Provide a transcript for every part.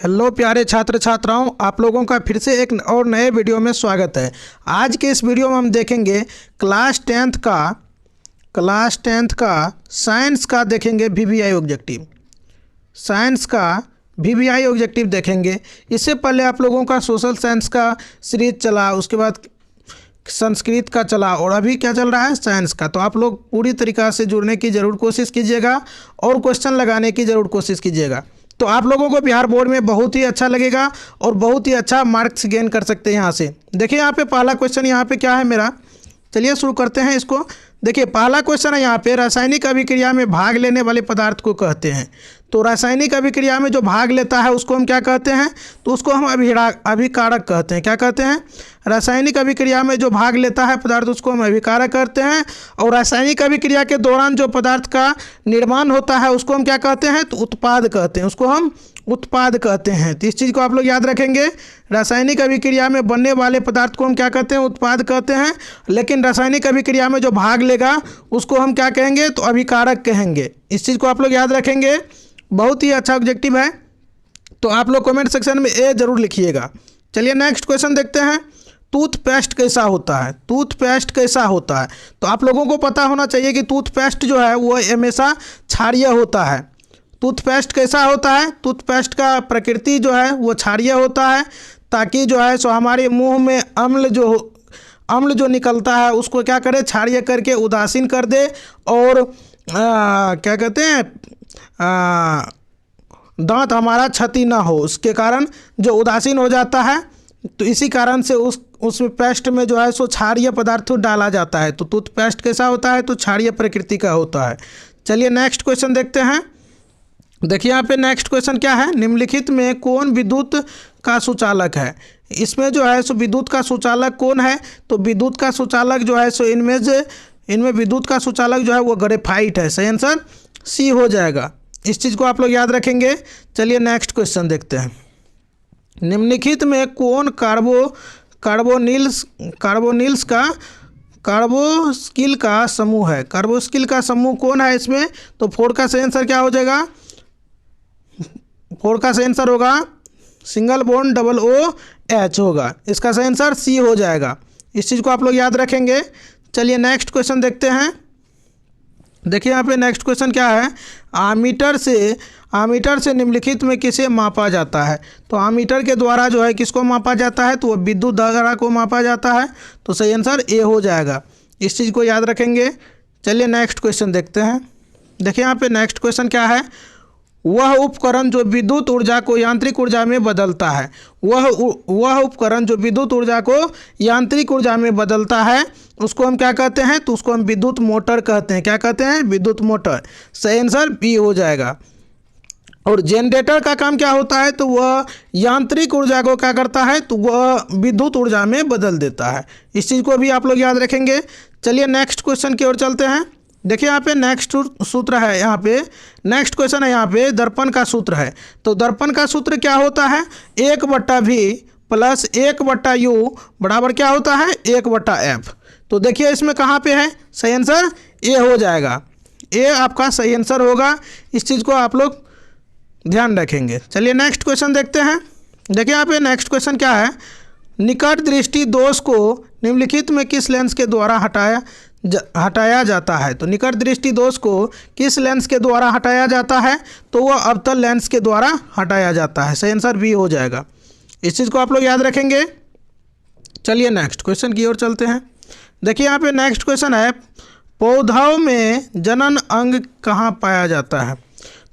Hello प्यारे छात्र छात्राओं, आप लोगों का फिर से एक और नए वीडियो में स्वागत है। आज के इस वीडियो में हम देखेंगे क्लास टेंथ का साइंस का देखेंगे वीवीआई ऑब्जेक्टिव। साइंस का वीवीआई ऑब्जेक्टिव देखेंगे। इससे पहले आप लोगों का सोशल साइंस का सीरीज चला, उसके बाद संस्कृत का चला और अभी क्या चल रहा है, साइंस का। तो आप लोग पूरी तरीक़ा से जुड़ने की ज़रूर कोशिश कीजिएगा और क्वेश्चन लगाने की ज़रूर कोशिश कीजिएगा। तो आप लोगों को बिहार बोर्ड में बहुत ही अच्छा लगेगा और बहुत ही अच्छा मार्क्स गेन कर सकते हैं यहाँ से। देखिए यहाँ पे पहला क्वेश्चन यहाँ पे क्या है मेरा, चलिए शुरू करते हैं इसको। देखिए पहला क्वेश्चन है यहाँ पे, रासायनिक अभिक्रिया में भाग लेने वाले पदार्थ को कहते हैं। तो रासायनिक अभिक्रिया में जो भाग लेता है उसको हम क्या कहते हैं, तो उसको हम अभिकारक कहते हैं। क्या कहते हैं? रासायनिक अभिक्रिया में जो भाग लेता है पदार्थ उसको हम अभिकारक कहते हैं। और रासायनिक अभिक्रिया के दौरान जो पदार्थ का निर्माण होता है उसको हम क्या कहते हैं, तो उत्पाद कहते हैं। उसको हम उत्पाद कहते हैं। तो इस चीज़ को आप लोग याद रखेंगे। रासायनिक अभिक्रिया में बनने वाले पदार्थ को हम क्या कहते हैं, उत्पाद कहते हैं। लेकिन रासायनिक अभिक्रिया में जो भाग लेगा उसको हम क्या कहेंगे, तो अभिकारक कहेंगे। इस चीज़ को आप लोग याद रखेंगे। बहुत ही अच्छा ऑब्जेक्टिव है, तो आप लोग कमेंट सेक्शन में ए जरूर लिखिएगा। चलिए नेक्स्ट क्वेश्चन देखते हैं। टूथपेस्ट कैसा होता है? टूथपेस्ट कैसा होता है? तो आप लोगों को पता होना चाहिए कि टूथपेस्ट जो है वो हमेशा क्षारीय होता है। टूथपेस्ट कैसा होता है? टूथपेस्ट का प्रकृति जो है वो क्षारीय होता है, ताकि जो है सो हमारे मुंह में अम्ल जो निकलता है उसको क्या करे, क्षारीय करके उदासीन कर दे। और क्या कहते हैं, दांत हमारा क्षति ना हो, उसके कारण जो उदासीन हो जाता है। तो इसी कारण से उस पेस्ट में जो है सो क्षारीय पदार्थ डाला जाता है। तो टूथपेस्ट कैसा होता है, तो क्षारीय प्रकृति का होता है। चलिए नेक्स्ट क्वेश्चन देखते हैं। देखिए यहाँ पे नेक्स्ट क्वेश्चन क्या है, निम्नलिखित में कौन विद्युत का सुचालक है? इसमें जो है सो विद्युत का सुचालक कौन है, तो विद्युत का सुचालक जो है सो इनमें विद्युत का सुचालक जो है वो ग्रेफाइट है। सही आंसर सी हो जाएगा। इस चीज़ को आप लोग याद रखेंगे। चलिए नेक्स्ट क्वेश्चन देखते हैं। निम्नलिखित में कौन कार्बोस्किल का समूह है? कार्बोस्किल का समूह कौन है इसमें, तो 4 का सही आंसर क्या हो जाएगा? 4 का सही आंसर होगा सिंगल बॉन्ड OH होगा। इसका सही आंसर सी हो जाएगा। इस चीज़ को आप लोग याद रखेंगे। चलिए नेक्स्ट क्वेश्चन देखते हैं। देखिए यहाँ पे नेक्स्ट क्वेश्चन क्या है, आमीटर से निम्नलिखित में किसे मापा जाता है? तो आमीटर के द्वारा जो है किसको मापा जाता है, तो वो विद्युत धारा को मापा जाता है। तो सही आंसर ए हो जाएगा। इस चीज़ को याद रखेंगे। चलिए नेक्स्ट क्वेश्चन देखते हैं। देखिए यहाँ पे नेक्स्ट क्वेश्चन क्या है, वह उपकरण जो विद्युत ऊर्जा को यांत्रिक ऊर्जा में बदलता है। वह उपकरण जो विद्युत ऊर्जा को यांत्रिक ऊर्जा में बदलता है उसको हम क्या कहते हैं, तो उसको हम विद्युत मोटर कहते हैं। क्या कहते हैं? विद्युत मोटर। सही आंसर बी हो जाएगा। और जनरेटर का काम क्या होता है, तो वह यांत्रिक ऊर्जा को क्या करता है, तो वह विद्युत ऊर्जा में बदल देता है। इस चीज़ को भी आप लोग याद रखेंगे। चलिए नेक्स्ट क्वेश्चन की ओर चलते हैं। देखिए यहाँ पे नेक्स्ट सूत्र है, यहाँ पे नेक्स्ट क्वेश्चन है, यहाँ पे दर्पण का सूत्र है। तो दर्पण का सूत्र क्या होता है, 1/v प्लस 1/u बराबर क्या होता है, 1/f। तो देखिए इसमें कहाँ पे है, सही आंसर ए हो जाएगा। ए आपका सही आंसर होगा। इस चीज़ को आप लोग ध्यान रखेंगे। चलिए नेक्स्ट क्वेश्चन देखते हैं। देखिए यहाँ पे नेक्स्ट क्वेश्चन क्या है, निकट दृष्टि दोष को निम्नलिखित में किस लेंस के द्वारा हटाया जाता है? तो निकट दृष्टि दोष को किस लेंस के द्वारा हटाया जाता है, तो वह अवतल लेंस के द्वारा हटाया जाता है। सही आंसर बी हो जाएगा। इस चीज़ को आप लोग याद रखेंगे। चलिए नेक्स्ट क्वेश्चन की ओर चलते हैं। देखिए यहाँ पे नेक्स्ट क्वेश्चन है, पौधों में जनन अंग कहाँ पाया जाता है?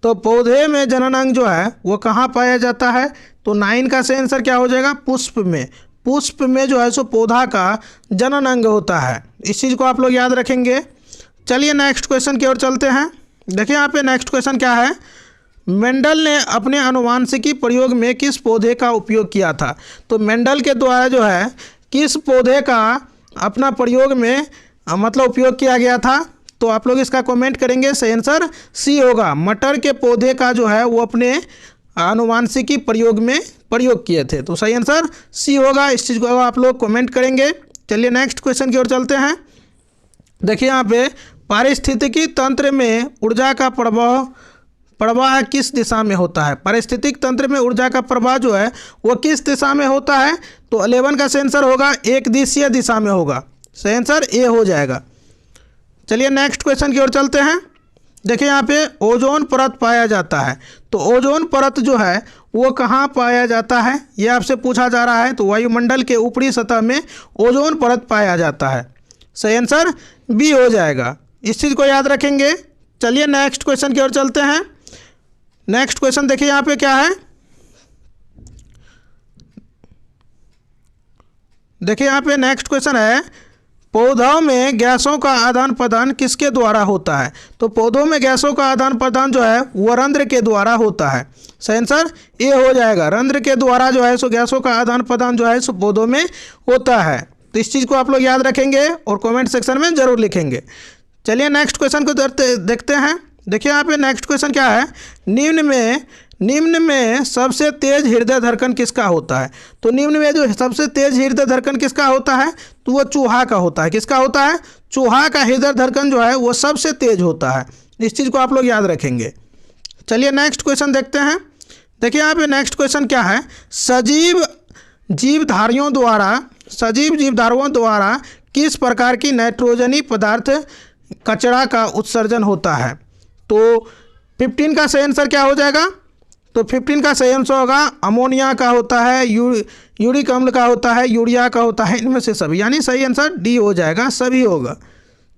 तो पौधे में जनन अंग जो है वो कहाँ पाया जाता है, तो 9 का सही आंसर क्या हो जाएगा, पुष्प में। पुष्प में जो है सो पौधा का जनन अंग होता है। इस चीज़ को आप लोग याद रखेंगे। चलिए नेक्स्ट क्वेश्चन की ओर चलते हैं। देखिए यहाँ पे नेक्स्ट क्वेश्चन क्या है, मेंडल ने अपने आनुवांशिकी प्रयोग में किस पौधे का उपयोग किया था? तो मेंडल के द्वारा जो है किस पौधे का अपना प्रयोग में मतलब उपयोग किया गया था? तो आप लोग इसका कमेंट करेंगे। सही आंसर सी होगा। मटर के पौधे का जो है वो अपने आनुवांशिकी प्रयोग में प्रयोग किए थे। तो सही आंसर सी होगा। इस चीज़ को आप लोग कमेंट करेंगे। चलिए नेक्स्ट क्वेश्चन की ओर चलते हैं। देखिए यहाँ पे पारिस्थितिकी तंत्र में ऊर्जा का प्रवाह प्रवाह किस दिशा में होता है? पारिस्थितिक तंत्र में ऊर्जा का प्रवाह जो है वो किस दिशा में होता है? तो 11 का सही आंसर होगा एक दिशीय दिशा में होगा। सही आंसर ए हो जाएगा। चलिए नेक्स्ट क्वेश्चन की ओर चलते हैं। देखिए यहाँ पे ओजोन परत पाया जाता है, तो ओजोन परत जो है वो कहाँ पाया जाता है ये आपसे पूछा जा रहा है। तो वायुमंडल के ऊपरी सतह में ओजोन परत पाया जाता है। सही आंसर बी हो जाएगा। इस चीज़ को याद रखेंगे। चलिए नेक्स्ट क्वेश्चन की ओर चलते हैं। नेक्स्ट क्वेश्चन देखिए यहाँ पे क्या है। देखिए यहाँ पे नेक्स्ट क्वेश्चन है, पौधों में गैसों का आदान प्रदान किसके द्वारा होता है? तो पौधों में गैसों का आदान प्रदान जो है वो रंध्र के द्वारा होता है। सही आंसर ए हो जाएगा। रंध्र के द्वारा जो है सो गैसों का आदान प्रदान जो है सो पौधों में होता है। तो इस चीज़ को आप लोग याद रखेंगे और कमेंट सेक्शन में ज़रूर लिखेंगे। चलिए नेक्स्ट क्वेश्चन को देखते हैं। देखिए यहाँ पे नेक्स्ट क्वेश्चन क्या है, निम्न में सबसे तेज हृदय धड़कन किसका होता है? तो निम्न में जो सबसे तेज हृदय धड़कन किसका होता है? तो वो चूहा का होता है। किसका होता है? चूहा का हृदय धड़कन जो है वो सबसे तेज होता है। इस चीज़ को आप लोग याद रखेंगे। चलिए नेक्स्ट क्वेश्चन देखते हैं। देखिए यहाँ पे नेक्स्ट क्वेश्चन क्या है, सजीव जीवधारियों द्वारा किस प्रकार की नाइट्रोजनी पदार्थ कचरा का उत्सर्जन होता है? तो 15 का सही आंसर क्या हो जाएगा? तो 15 का सही आंसर होगा अमोनिया का होता है, यूरिक अम्ल का होता है, यूरिया का होता है, इनमें से सभी, यानी सही आंसर डी हो जाएगा, सभी होगा।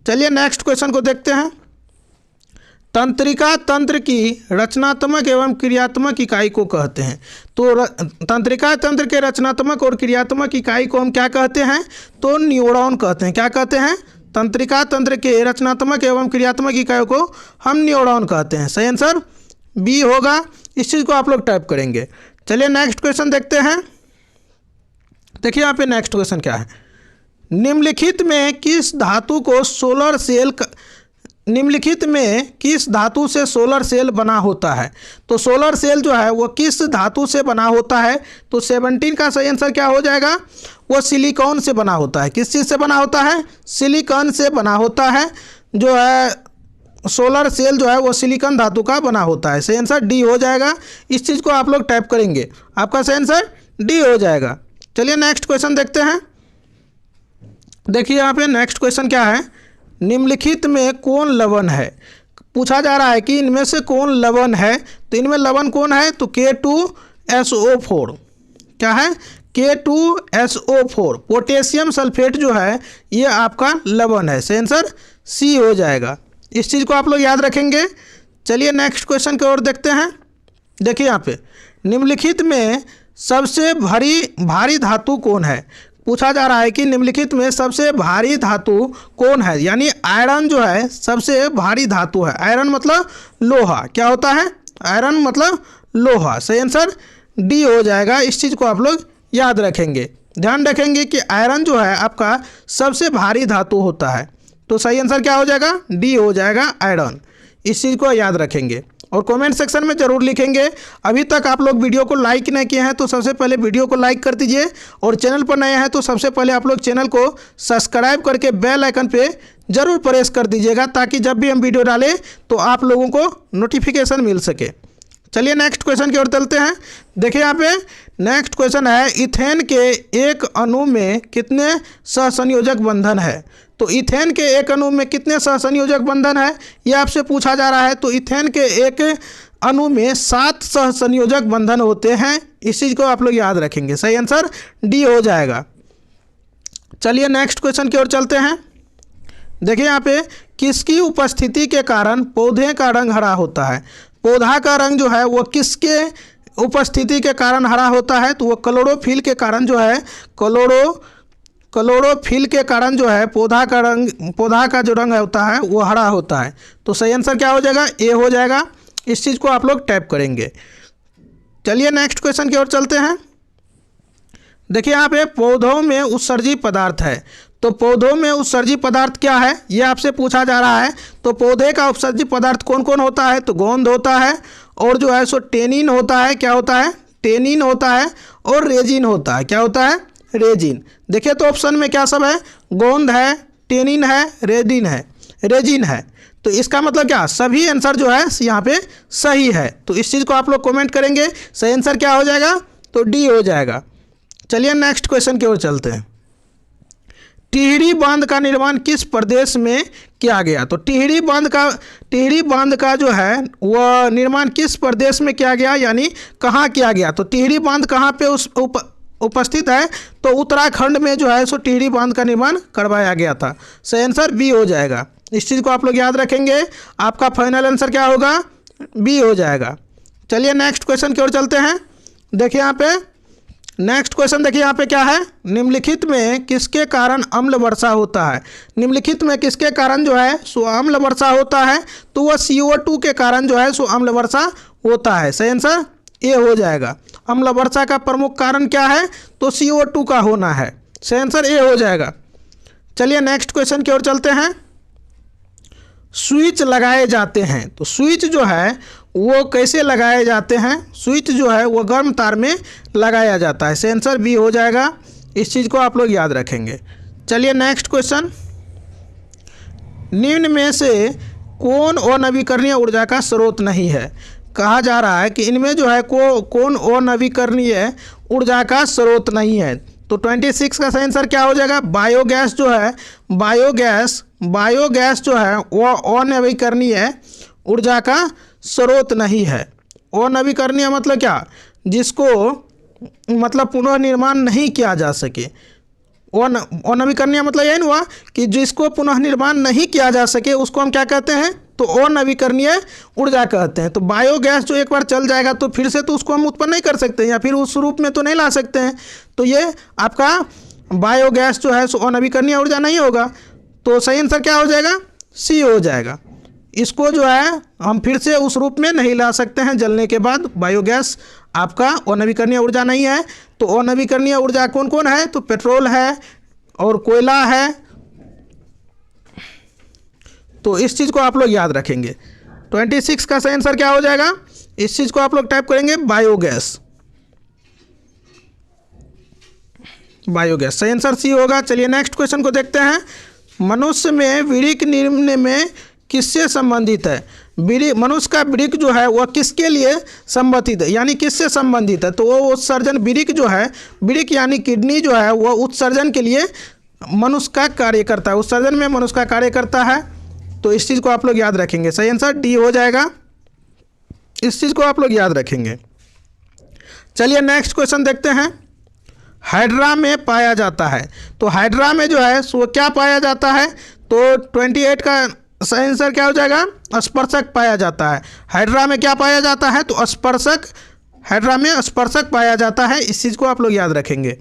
चलिए नेक्स्ट क्वेश्चन को देखते हैं। तंत्रिका तंत्र की रचनात्मक एवं क्रियात्मक इकाई को कहते हैं। तो तंत्रिका तंत्र के रचनात्मक और क्रियात्मक इकाई को हम क्या कहते हैं? तो न्यूरॉन कहते हैं। क्या कहते हैं? तंत्रिका तंत्र के रचनात्मक एवं क्रियात्मक इकाई को हम न्यूरॉन कहते हैं। सही आंसर बी होगा। इस चीज़ को आप लोग टाइप करेंगे। चलिए नेक्स्ट क्वेश्चन देखते हैं। देखिए यहाँ पे नेक्स्ट क्वेश्चन क्या है, निम्नलिखित में किस धातु से सोलर सेल बना होता है? तो सोलर सेल जो है वो किस धातु से बना होता है? तो 17 का सही आंसर क्या हो जाएगा? वो सिलिकॉन से बना होता है। किस चीज़ से बना होता है? सिलिकॉन से बना होता है। जो है सोलर सेल जो है वो सिलिकॉन धातु का बना होता है। सही आंसर डी हो जाएगा। इस चीज़ को आप लोग टाइप करेंगे, आपका सही आंसर डी हो जाएगा। चलिए नेक्स्ट क्वेश्चन देखते हैं। देखिए यहाँ पे नेक्स्ट क्वेश्चन क्या है, निम्नलिखित में कौन लवण है? पूछा जा रहा है कि इनमें से कौन लवण है। तो इनमें लवण कौन है? तो K2SO4। क्या है? K2SO4 पोटेशियम सल्फेट जो है ये आपका लवण है। सही आंसर सी हो जाएगा। इस चीज़ को आप लोग याद रखेंगे। चलिए नेक्स्ट क्वेश्चन की ओर देखते हैं। देखिए यहाँ पे निम्नलिखित में सबसे भारी धातु कौन है? पूछा जा रहा है कि निम्नलिखित में सबसे भारी धातु कौन है, यानी आयरन जो है सबसे भारी धातु है। आयरन मतलब लोहा। क्या होता है? आयरन मतलब लोहा। सही आंसर डी हो जाएगा। इस चीज़ को आप लोग याद रखेंगे, ध्यान रखेंगे कि आयरन जो है आपका सबसे भारी धातु होता है। तो सही आंसर क्या हो जाएगा? डी हो जाएगा, आयरन। इस चीज़ को याद रखेंगे और कमेंट सेक्शन में ज़रूर लिखेंगे। अभी तक आप लोग वीडियो को लाइक नहीं किए हैं तो सबसे पहले वीडियो को लाइक कर दीजिए और चैनल पर नए हैं तो सबसे पहले आप लोग चैनल को सब्सक्राइब करके बेल आइकन पे ज़रूर प्रेस कर दीजिएगा, ताकि जब भी हम वीडियो डालें तो आप लोगों को नोटिफिकेशन मिल सके। चलिए नेक्स्ट क्वेश्चन की ओर चलते हैं। देखिए यहाँ पे नेक्स्ट क्वेश्चन है, इथेन के एक अणु में कितने सहसंयोजक बंधन है? तो इथेन के एक अणु में कितने सहसंयोजक बंधन है ये आपसे पूछा जा रहा है। तो इथेन के एक अणु में 7 सहसंयोजक बंधन होते हैं। इस चीज़ को आप लोग याद रखेंगे। सही आंसर डी हो जाएगा। चलिए नेक्स्ट क्वेश्चन की ओर चलते हैं। देखिए यहाँ पे किसकी उपस्थिति के कारण पौधे का रंग हरा होता है? पौधा का रंग जो है वो किसके उपस्थिति के कारण हरा होता है? तो वो क्लोरोफिल के कारण जो है क्लोरोफिल के कारण जो है पौधा का जो रंग होता है वो हरा होता है। तो सही आंसर क्या हो जाएगा? ए हो जाएगा। इस चीज़ को आप लोग टाइप करेंगे। चलिए नेक्स्ट क्वेश्चन की ओर चलते हैं। देखिए यहाँ पे पौधों में उत्सर्जी पदार्थ है। तो पौधों में उत्सर्जी पदार्थ क्या है ये आपसे पूछा जा रहा है। तो पौधे का उत्सर्जी पदार्थ कौन कौन होता है? तो गोंद होता है और जो है सो टेनिन होता है। क्या होता है? टेनिन होता है और रेजिन होता है। क्या होता है? रेजिन। देखिए तो ऑप्शन में क्या सब है? गोंद है, टेनिन है, रेजिन है। तो इसका मतलब क्या, सभी आंसर जो है यहाँ पे सही है। तो इस चीज़ को आप लोग कमेंट करेंगे, सही आंसर क्या हो जाएगा, तो डी हो जाएगा। चलिए नेक्स्ट क्वेश्चन की ओर चलते हैं। टिहरी बांध का निर्माण किस प्रदेश में किया गया? तो टिहरी बांध का जो है वह निर्माण किस प्रदेश में किया गया, यानी कहाँ किया गया? तो टिहरी बांध कहाँ पे उपस्थित है? तो उत्तराखंड में जो है सो टिहरी बांध का निर्माण करवाया गया था। सही आंसर बी हो जाएगा। इस चीज़ को आप लोग याद रखेंगे, आपका फाइनल आंसर क्या होगा, बी हो जाएगा। चलिए नेक्स्ट क्वेश्चन की ओर चलते हैं। देखिए यहाँ पे नेक्स्ट क्वेश्चन, देखिए यहाँ पे क्या है, निम्नलिखित में किसके कारण अम्ल वर्षा होता है? निम्नलिखित में किसके कारण जो है सो अम्ल वर्षा होता है? तो वह CO2 के कारण जो है सो अम्ल वर्षा होता है। सही आंसर ए हो जाएगा। अम्ल वर्षा का प्रमुख कारण क्या है? तो CO2 का होना है। सही आंसर ए हो जाएगा। चलिए नेक्स्ट क्वेश्चन की ओर चलते हैं। स्विच लगाए जाते हैं, तो स्विच जो है वो कैसे लगाए जाते हैं? स्विच जो है वो गर्म तार में लगाया जाता है। सही आंसर बी हो जाएगा। इस चीज़ को आप लोग याद रखेंगे। चलिए नेक्स्ट क्वेश्चन, निम्न में से कौन अनवीकरणीय ऊर्जा का स्रोत नहीं है? कहा जा रहा है कि इनमें जो है कौन अनवीकरणीय ऊर्जा का स्रोत नहीं है? तो 26 का सही आंसर क्या हो जाएगा, बायोगैस जो है, बायोगैस जो है वो अनवीकरणीय ऊर्जा का स्रोत नहीं है। अनवीकरणीय मतलब क्या, जिसको मतलब पुनर्निर्माण नहीं किया जा सके। अनवीकरणीय मतलब यही हुआ कि जिसको पुनः निर्माण नहीं किया जा सके उसको हम क्या कहते हैं, तो अनवीकरणीय ऊर्जा कहते हैं। तो बायोगैस जो एक बार चल जाएगा तो फिर से तो उसको हम उत्पन्न नहीं कर सकते या फिर उस रूप में तो नहीं ला सकते हैं। तो ये आपका बायोगैस जो है सो अनवीकरणीय ऊर्जा नहीं होगा। तो सही आंसर क्या हो जाएगा, सी हो जाएगा। इसको जो है हम फिर से उस रूप में नहीं ला सकते हैं जलने के बाद। बायोगैस आपका अनवीकरणीय ऊर्जा नहीं है। तो अनवीकरणीय ऊर्जा कौन कौन है, तो पेट्रोल है और कोयला है। तो इस चीज़ को आप लोग याद रखेंगे। 26 का सही आंसर क्या हो जाएगा, इस चीज़ को आप लोग टाइप करेंगे बायोगैस। बायोगैस सही आंसर सी होगा। चलिए नेक्स्ट क्वेश्चन को देखते हैं। मनुष्य में वृक्क निम्न में किससे संबंधित है? मनुष्य का वृक्क जो है वह किसके लिए संबंधित है, यानी किससे संबंधित है? तो वो उत्सर्जन, वृक्क जो है, वृक्क यानी किडनी जो है वह उत्सर्जन के लिए मनुष्य का कार्य करता है। उत्सर्जन में मनुष्य का कार्य करता है। तो इस चीज़ को आप लोग याद रखेंगे। सही आंसर डी हो जाएगा। इस चीज़ को आप लोग याद रखेंगे। चलिए नेक्स्ट क्वेश्चन देखते हैं। हाइड्रा में पाया जाता है, तो हाइड्रा में जो है वो क्या पाया जाता है? तो 28 का सही आंसर क्या हो जाएगा, स्पर्शक पाया जाता है। हाइड्रा में क्या पाया जाता है, तो स्पर्शक, हाइड्रा में स्पर्शक पाया जाता है। इस चीज़ को आप लोग याद रखेंगे।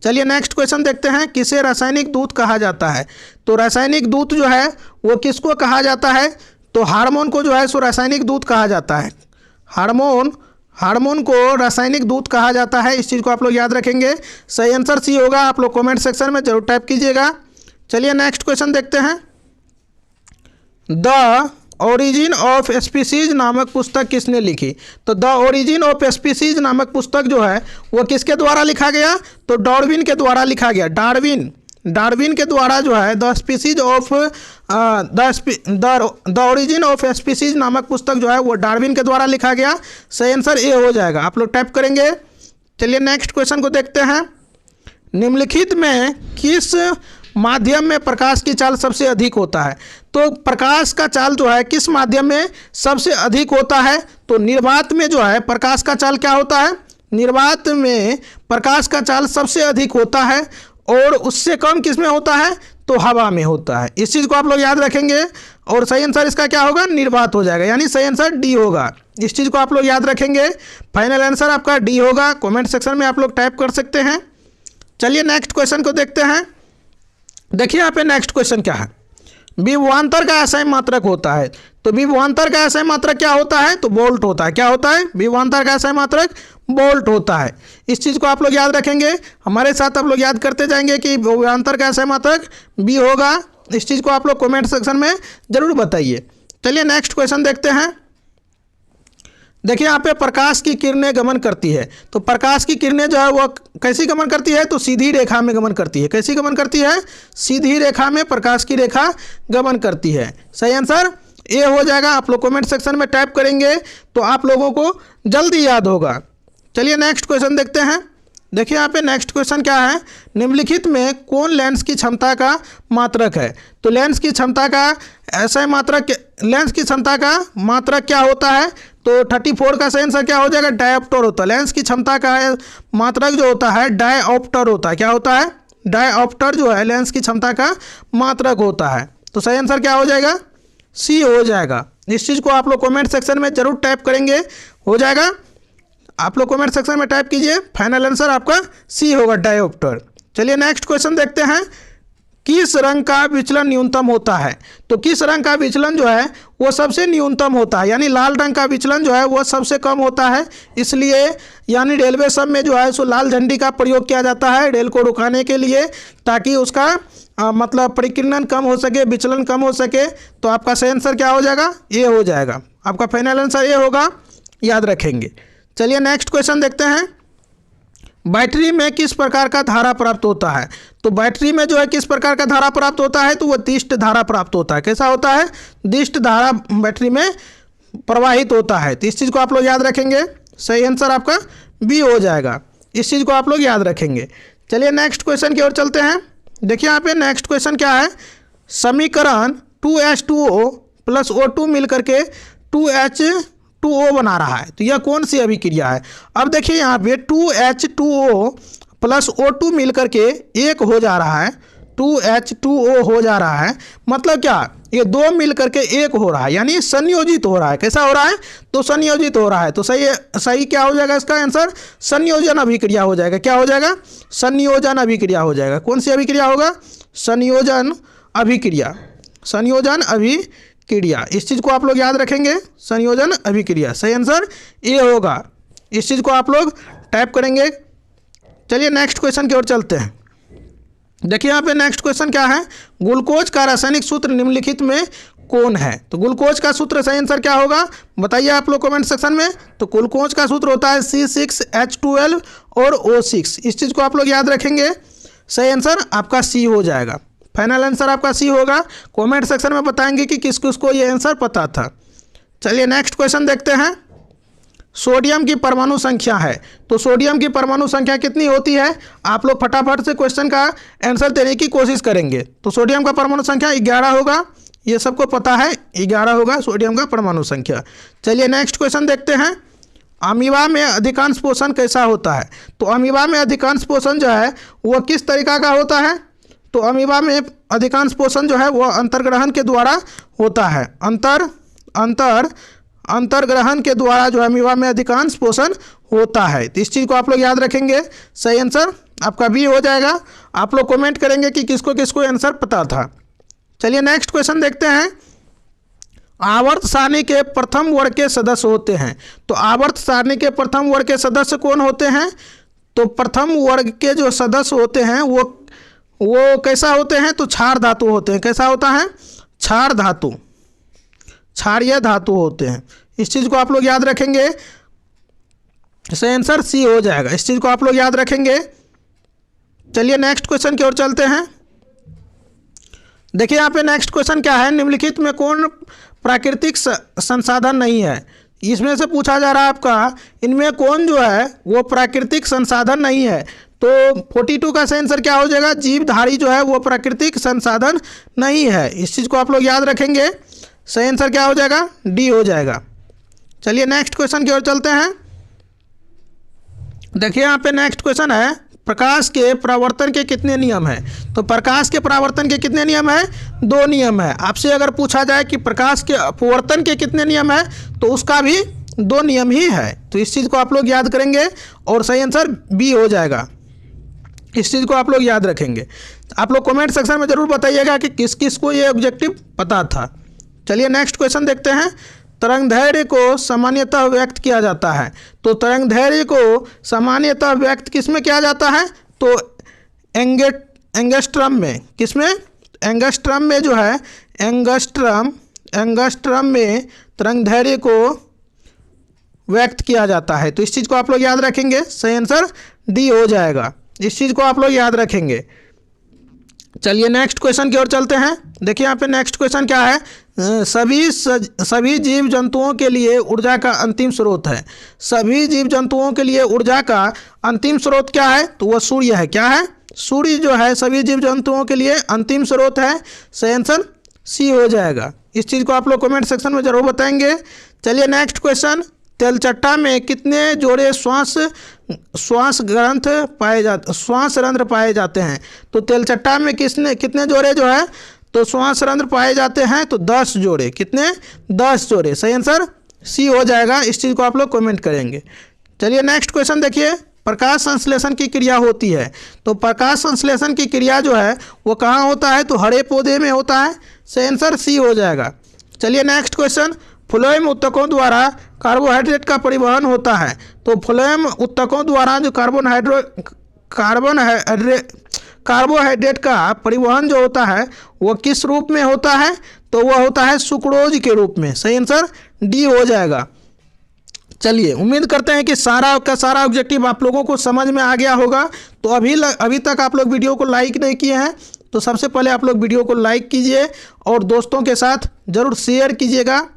चलिए नेक्स्ट क्वेश्चन देखते हैं। किसे रासायनिक दूत कहा जाता है? तो रासायनिक दूत जो है वो किसको कहा जाता है? तो हार्मोन को जो है सो रासायनिक दूत कहा जाता है। हार्मोन को रासायनिक दूत कहा जाता है। इस चीज़ को आप लोग याद रखेंगे। सही आंसर सी होगा। आप लोग कमेंट सेक्शन में जरूर टाइप कीजिएगा। चलिए नेक्स्ट क्वेश्चन देखते हैं। द ओरिजिन ऑफ स्पीसीज नामक पुस्तक किसने लिखी? तो द ओरिजिन ऑफ स्पीसीज नामक पुस्तक जो है वो किसके द्वारा लिखा गया? तो डार्विन के द्वारा लिखा गया। डार्विन के द्वारा जो है the species of the origin of species नामक पुस्तक जो है वो डार्विन के द्वारा लिखा गया। सही आंसर ए हो जाएगा। आप लोग टाइप करेंगे। चलिए नेक्स्ट क्वेश्चन को देखते हैं। निम्नलिखित में किस माध्यम में प्रकाश की चाल सबसे अधिक होता है? तो प्रकाश का चाल जो है किस माध्यम में सबसे अधिक होता है? तो निर्वात में जो है प्रकाश का चाल क्या होता है? निर्वात में प्रकाश का चाल सबसे अधिक होता है और उससे कम किस में होता है? तो हवा में होता है। इस चीज़ को आप लोग याद रखेंगे और सही आंसर इसका क्या होगा, निर्वात हो जाएगा, यानी सही आंसर डी होगा। इस चीज़ को आप लोग याद रखेंगे। फाइनल आंसर आपका डी होगा। कमेंट सेक्शन में आप लोग टाइप कर सकते हैं। चलिए नेक्स्ट क्वेश्चन को देखते हैं। देखिए यहाँ पे नेक्स्ट क्वेश्चन क्या है। विभवांतर का असम मात्रक होता है। तो विभवांतर का असम मात्रक क्या होता है? तो वोल्ट होता है। क्या होता है? विभवांतर का असम मात्रक वोल्ट होता है। इस चीज़ को आप लोग याद रखेंगे। हमारे साथ आप लोग याद करते जाएंगे कि विभवांतर का असम मात्रक बी होगा। इस चीज़ को आप लोग कमेंट सेक्शन में जरूर बताइए। चलिए नेक्स्ट क्वेश्चन देखते हैं। देखिए यहाँ पे प्रकाश की किरणें गमन करती है। तो प्रकाश की किरणें जो है वो कैसी गमन करती है? तो सीधी रेखा में गमन करती है। कैसी गमन करती है? सीधी रेखा में प्रकाश की रेखा गमन करती है। सही आंसर ए हो जाएगा। आप लोग कमेंट सेक्शन में टाइप करेंगे तो आप लोगों को जल्दी याद होगा। चलिए नेक्स्ट क्वेश्चन देखते हैं। देखिए यहाँ पे नेक्स्ट क्वेश्चन क्या है, निम्नलिखित में कौन लेंस की क्षमता का मात्रक है। तो लेंस की क्षमता का ऐसा मात्रक, लेंस की क्षमता का मात्रक क्या होता है, तो 34 का सही आंसर क्या हो जाएगा, डायऑप्टर होता है। लेंस की क्षमता का मात्रक जो होता है डायऑप्टर होता है। क्या होता है, डायऑप्टर जो है लेंस की क्षमता का मात्रक होता है। तो सही आंसर क्या हो जाएगा, सी हो जाएगा। इस चीज़ को आप लोग कमेंट सेक्शन में जरूर टाइप करेंगे, हो जाएगा। आप लोग कमेंट सेक्शन में टाइप कीजिए, फाइनल आंसर आपका सी होगा, डायऑप्टर। चलिए नेक्स्ट क्वेश्चन देखते हैं, किस रंग का विचलन न्यूनतम होता है। तो किस रंग का विचलन जो है वो सबसे न्यूनतम होता है, यानी लाल रंग का विचलन जो है वो सबसे कम होता है। इसलिए यानी रेलवे सब में जो है सो लाल झंडी का प्रयोग किया जाता है रेल को रुकाने के लिए, ताकि उसका मतलब परिकीर्णन कम हो सके, विचलन कम हो सके। तो आपका सही आंसर क्या हो जाएगा, ये हो जाएगा। आपका फाइनल आंसर ये होगा, याद रखेंगे। चलिए नेक्स्ट क्वेश्चन देखते हैं, बैटरी में किस प्रकार का धारा प्राप्त होता है। तो बैटरी में जो है किस प्रकार का धारा प्राप्त होता है, तो वो दिष्ट धारा प्राप्त होता है। कैसा होता है, दिष्ट धारा बैटरी में प्रवाहित होता है। तो इस चीज़ को आप लोग याद रखेंगे, सही आंसर आपका बी हो जाएगा। इस चीज़ को आप लोग याद रखेंगे। चलिए नेक्स्ट क्वेश्चन की ओर चलते हैं। देखिए यहाँ पे नेक्स्ट क्वेश्चन क्या है, समीकरण 2H2O + O2 मिल करके 2H2O बना रहा है। तो यह कौन सी अभिक्रिया है। अब देखिए यहाँ पे 2H2O + O2 मिल करके एक हो जा रहा है, 2H2O हो जा रहा है। मतलब क्या, ये दो मिल करके एक हो रहा है, यानी संयोजित हो रहा है। कैसा हो रहा है, तो संयोजित हो रहा है। तो सही क्या हो जाएगा इसका आंसर, संयोजन अभिक्रिया हो जाएगा। क्या हो जाएगा, संयोजन अभिक्रिया हो जाएगा। कौन सी अभिक्रिया होगा, संयोजन अभिक्रिया, संयोजन अभिक्रिया। इस चीज़ को आप लोग याद रखेंगे, संयोजन अभिक्रिया। सही आंसर ये होगा। इस चीज़ को आप लोग टाइप करेंगे। चलिए नेक्स्ट क्वेश्चन की ओर चलते हैं। देखिए यहाँ पे नेक्स्ट क्वेश्चन क्या है, ग्लूकोज का रासायनिक सूत्र निम्नलिखित में कौन है। तो ग्लूकोज का सूत्र सही आंसर क्या होगा, बताइए आप लोग कमेंट सेक्शन में। तो ग्लूकोज का सूत्र होता है C6H12 और O6। इस चीज़ को आप लोग याद रखेंगे, सही आंसर आपका सी हो जाएगा। फाइनल आंसर आपका सी होगा। कमेंट सेक्शन में बताएंगे कि किस किस को ये आंसर पता था। चलिए नेक्स्ट क्वेश्चन देखते हैं, सोडियम की परमाणु संख्या है। तो सोडियम की परमाणु संख्या कितनी होती है, आप लोग फटाफट से क्वेश्चन का आंसर देने की कोशिश करेंगे। तो सोडियम का परमाणु संख्या 11 होगा, ये सबको पता है, 11 होगा सोडियम का परमाणु संख्या। चलिए नेक्स्ट क्वेश्चन देखते हैं, अमीबा में अधिकांश पोषण कैसा होता है। तो अमीबा में अधिकांश पोषण जो है वह किस तरीका का होता है। तो अमीबा में अधिकांश पोषण जो है वह अंतर्ग्रहण के द्वारा होता है। अंतर्ग्रहण के द्वारा जो अमीबा में अधिकांश पोषण होता है। तो इस चीज़ को आप लोग याद रखेंगे, सही आंसर आपका बी हो जाएगा। आप लोग कमेंट करेंगे कि किसको किसको आंसर पता था। चलिए नेक्स्ट क्वेश्चन देखते हैं, आवर्त सारणी के प्रथम वर्ग के सदस्य होते हैं। तो आवर्त सारणी के प्रथम वर्ग के सदस्य कौन होते हैं। तो प्रथम वर्ग के जो सदस्य होते हैं वो कैसा होते हैं, तो क्षार धातु होते हैं। कैसा होता है, क्षार धातु, क्षारीय धातु होते हैं। इस चीज़ को आप लोग याद रखेंगे, सही आंसर सी हो जाएगा। इस चीज़ को आप लोग याद रखेंगे। चलिए नेक्स्ट क्वेश्चन की ओर चलते हैं। देखिए यहाँ पे नेक्स्ट क्वेश्चन क्या है, निम्नलिखित में कौन प्राकृतिक संसाधन नहीं है। इसमें से पूछा जा रहा है आपका, इनमें कौन जो है वो प्राकृतिक संसाधन नहीं है। तो 42 का सही आंसर क्या हो जाएगा, जीवधारी जो है वो प्राकृतिक संसाधन नहीं है। इस चीज़ को आप लोग याद रखेंगे, सही आंसर क्या हो जाएगा, डी हो जाएगा। चलिए नेक्स्ट क्वेश्चन की ओर चलते हैं। देखिए यहाँ पे नेक्स्ट क्वेश्चन है, प्रकाश के परावर्तन के कितने नियम हैं। तो प्रकाश के परावर्तन के कितने नियम हैं, 2 नियम है। आपसे अगर पूछा जाए कि प्रकाश के अपवर्तन के कितने नियम हैं, तो उसका भी 2 नियम ही है। तो इस चीज़ को आप लोग याद करेंगे और सही आंसर बी हो जाएगा। इस चीज़ को आप लोग याद रखेंगे। आप लोग कमेंट सेक्शन में ज़रूर बताइएगा कि किस किस को ये ऑब्जेक्टिव पता था। चलिए नेक्स्ट क्वेश्चन देखते हैं, तरंगदैर्घ्य को सामान्यतः व्यक्त किया जाता है। तो तरंगदैर्घ्य को सामान्यतः व्यक्त किस में किया जाता है, तो एंगस्ट्रम में। किस में, एंगस्ट्रम में जो है, एंगस्ट्रम में तरंगदैर्घ्य को व्यक्त किया जाता है। तो इस चीज़ को आप लोग याद रखेंगे, सही आंसर डी हो जाएगा। इस चीज़ को आप लोग याद रखेंगे। चलिए नेक्स्ट क्वेश्चन की ओर चलते हैं। देखिए यहाँ पे नेक्स्ट क्वेश्चन क्या है, सभी जीव जंतुओं के लिए ऊर्जा का अंतिम स्रोत है। सभी जीव जंतुओं के लिए ऊर्जा का अंतिम स्रोत क्या है? तो वह सूर्य है। क्या है? सूर्य जो है सभी जीव जंतुओं के लिए अंतिम स्रोत है। सही आंसर सी हो जाएगा। इस चीज़ को आप लोग कमेंट सेक्शन में जरूर बताएंगे। चलिए नेक्स्ट क्वेश्चन, तेलचट्टा में कितने जोड़े श्वास रंध्र पाए जाते हैं? तो तेलचट्टा में कितने जोड़े जो है तो श्वास रंध्र पाए जाते हैं? तो 10 जोड़े। कितने? 10 जोड़े। सही आंसर सी हो जाएगा। इस चीज़ को आप लोग कमेंट करेंगे। चलिए नेक्स्ट क्वेश्चन देखिए, प्रकाश संश्लेषण की क्रिया होती है। तो प्रकाश संश्लेषण की क्रिया जो है वो कहाँ होता है? तो हरे पौधे में होता है। सही आंसर सी हो जाएगा। चलिए नेक्स्ट क्वेश्चन, फ्लोएम ऊतकों द्वारा कार्बोहाइड्रेट का परिवहन होता है। तो फ्लोएम ऊतकों द्वारा जो कार्बोहाइड्रेट का परिवहन जो होता है वो किस रूप में होता है? तो वह होता है सुक्रोज के रूप में। सही आंसर डी हो जाएगा। चलिए उम्मीद करते हैं कि सारा का सारा ऑब्जेक्टिव आप लोगों को समझ में आ गया होगा। तो अभी तक आप लोग वीडियो को लाइक नहीं किए हैं तो सबसे पहले आप लोग वीडियो को लाइक कीजिए और दोस्तों के साथ ज़रूर शेयर कीजिएगा।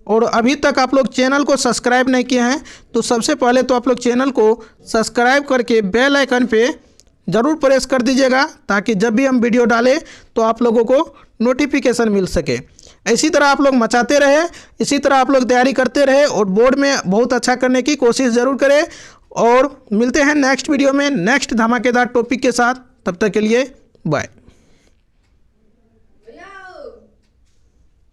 और अभी तक आप लोग चैनल को सब्सक्राइब नहीं किए हैं तो सबसे पहले तो आप लोग चैनल को सब्सक्राइब करके बेल आइकन पे ज़रूर प्रेस कर दीजिएगा ताकि जब भी हम वीडियो डालें तो आप लोगों को नोटिफिकेशन मिल सके। इसी तरह आप लोग मचाते रहे, इसी तरह आप लोग तैयारी करते रहे और बोर्ड में बहुत अच्छा करने की कोशिश ज़रूर करें। और मिलते हैं नेक्स्ट वीडियो में नेक्स्ट धमाकेदार टॉपिक के साथ। तब तक के लिए बाय।